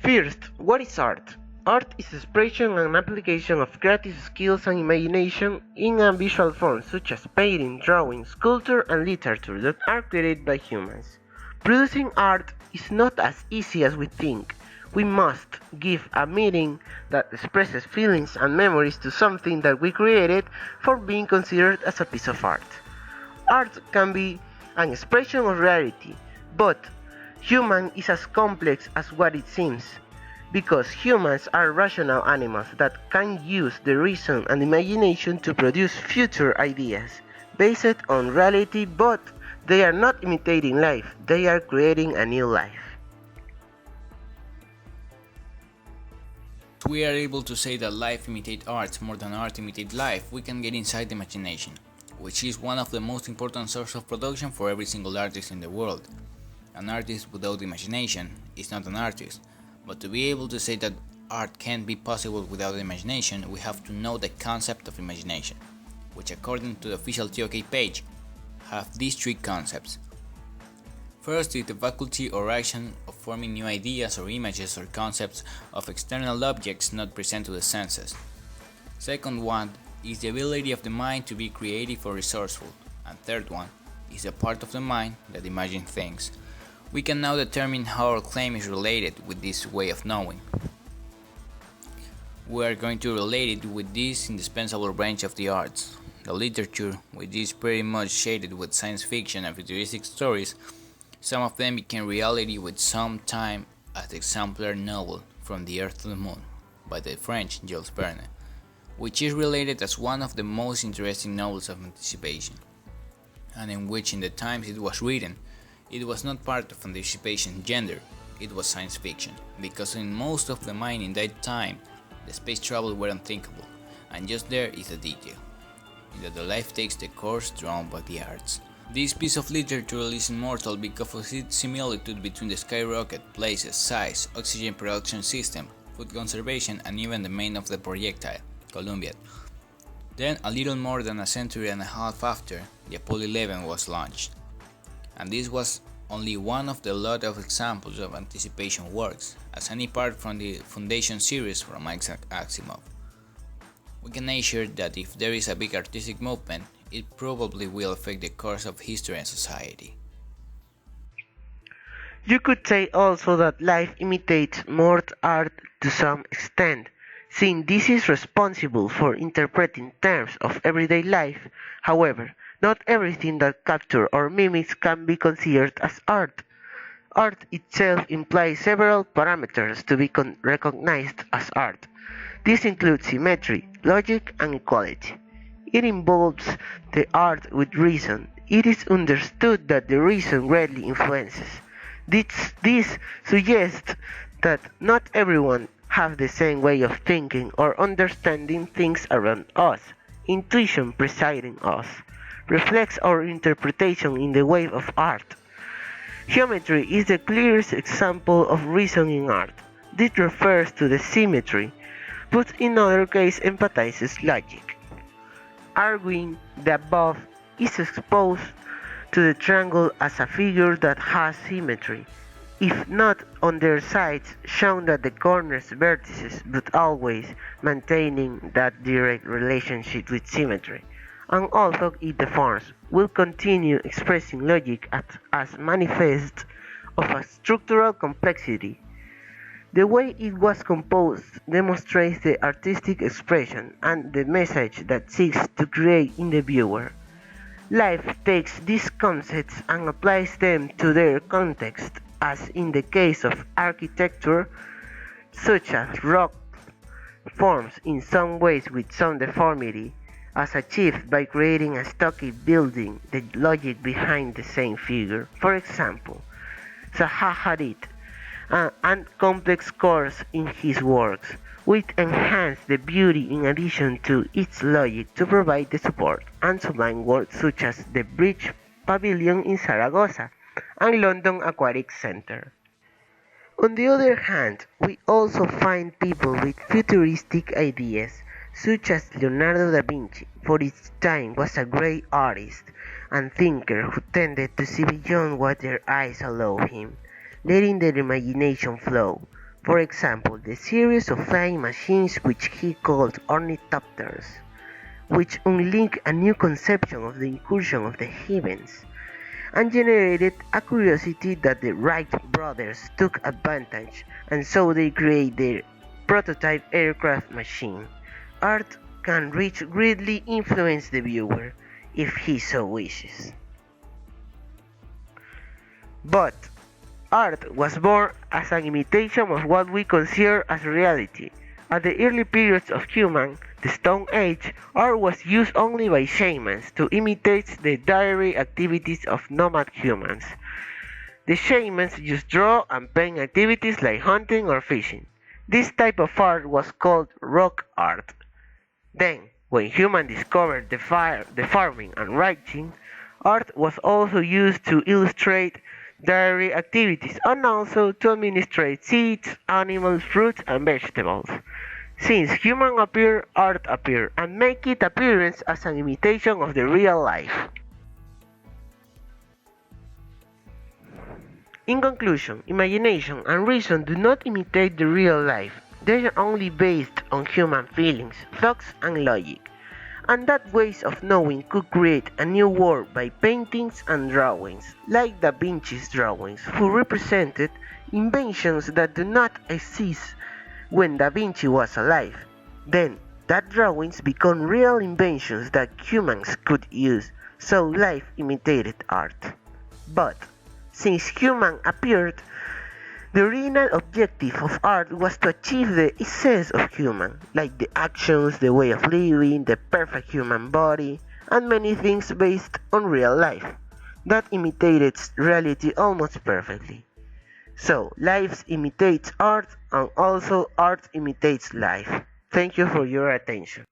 First, what is art? Art is expression and application of creative skills and imagination in a visual form such as painting, drawing, sculpture, and literature that are created by humans. Producing art is not as easy as we think. We must give a meaning that expresses feelings and memories to something that we created for being considered as a piece of art. Art can be an expression of reality, but human is as complex as what it seems, because humans are rational animals that can use the reason and imagination to produce future ideas based on reality, but they are not imitating life, they are creating a new life. If we are able to say that life imitates art more than art imitates life, we can get inside the imagination, which is one of the most important sources of production for every single artist in the world. An artist without imagination is not an artist, but to be able to say that art can't be possible without imagination, we have to know the concept of imagination, which according to the official TOK page, have these three concepts. First is the faculty or action of forming new ideas or images or concepts of external objects not present to the senses. Second one is the ability of the mind to be creative or resourceful. And third one is the part of the mind that imagines things. We can now determine how our claim is related with this way of knowing. We are going to relate it with this indispensable branch of the arts, the literature, which is pretty much shaded with science fiction and futuristic stories. Some of them became reality with some time as the exemplar novel From the Earth to the Moon by the French Jules Verne, which is related as one of the most interesting novels of anticipation, and in which in the times it was written, it was not part of anticipation genre, it was science fiction, because in most of the mind in that time, the space travel were unthinkable, and just there is a detail, that the life takes the course drawn by the arts. This piece of literature is immortal because of its similitude between the skyrocket, places, size, oxygen production system, food conservation, and even the main of the projectile, Columbiad. Then, a little more than a century and a half after, the Apollo 11 was launched. And this was only one of the lot of examples of anticipation works, as any part from the Foundation series from Isaac Asimov. We can assure that if there is a big artistic movement, it probably will affect the course of history and society. You could say also that life imitates more art to some extent, since this is responsible for interpreting terms of everyday life. However, not everything that captures or mimics can be considered as art. Art itself implies several parameters to be recognized as art. This includes symmetry, logic, and equality. It involves the art with reason. It is understood that the reason greatly influences. This suggests that not everyone has the same way of thinking or understanding things around us. Intuition presiding us reflects our interpretation in the way of art. Geometry is the clearest example of reason in art. This refers to the symmetry, but in other cases emphasizes logic. Arguing the above is exposed to the triangle as a figure that has symmetry, if not on their sides shown at the corners vertices, but always maintaining that direct relationship with symmetry. And although it deforms, will continue expressing logic as manifest of a structural complexity. The way it was composed demonstrates the artistic expression and the message that seeks to create in the viewer. Life takes these concepts and applies them to their context, as in the case of architecture, such as rock forms in some ways with some deformity, as achieved by creating a stocky building, the logic behind the same figure. For example, Zaha Hadid and complex chords in his works, which enhance the beauty in addition to its logic to provide the support, and sublime works such as the Bridge Pavilion in Zaragoza and London Aquatic Centre. On the other hand, we also find people with futuristic ideas, such as Leonardo Da Vinci, for its time was a great artist and thinker who tended to see beyond what their eyes allowed him, letting their imagination flow. For example, the series of flying machines which he called ornithopters, which unlinked a new conception of the incursion of the heavens, and generated a curiosity that the Wright brothers took advantage, and so they created their prototype aircraft machine. Art can greatly influence the viewer, if he so wishes. But art was born as an imitation of what we consider as reality. At the early periods of human, the Stone Age, art was used only by shamans to imitate the daily activities of nomad humans. The shamans used draw and paint activities like hunting or fishing. This type of art was called rock art. Then, when humans discovered the farming and writing, art was also used to illustrate daily activities and also to administrate seeds, animals, fruits, and vegetables. Since human appear, art appear, and make its appearance as an imitation of the real life. In conclusion, imagination and reason do not imitate the real life. They are only based on human feelings, thoughts, and logic. And that ways of knowing could create a new world by paintings and drawings, like Da Vinci's drawings, who represented inventions that do not exist when Da Vinci was alive. Then, that drawings become real inventions that humans could use, so life imitated art. But, since human appeared, the original objective of art was to achieve the essence of human, like the actions, the way of living, the perfect human body, and many things based on real life, that imitated reality almost perfectly. So, life imitates art, and also art imitates life. Thank you for your attention.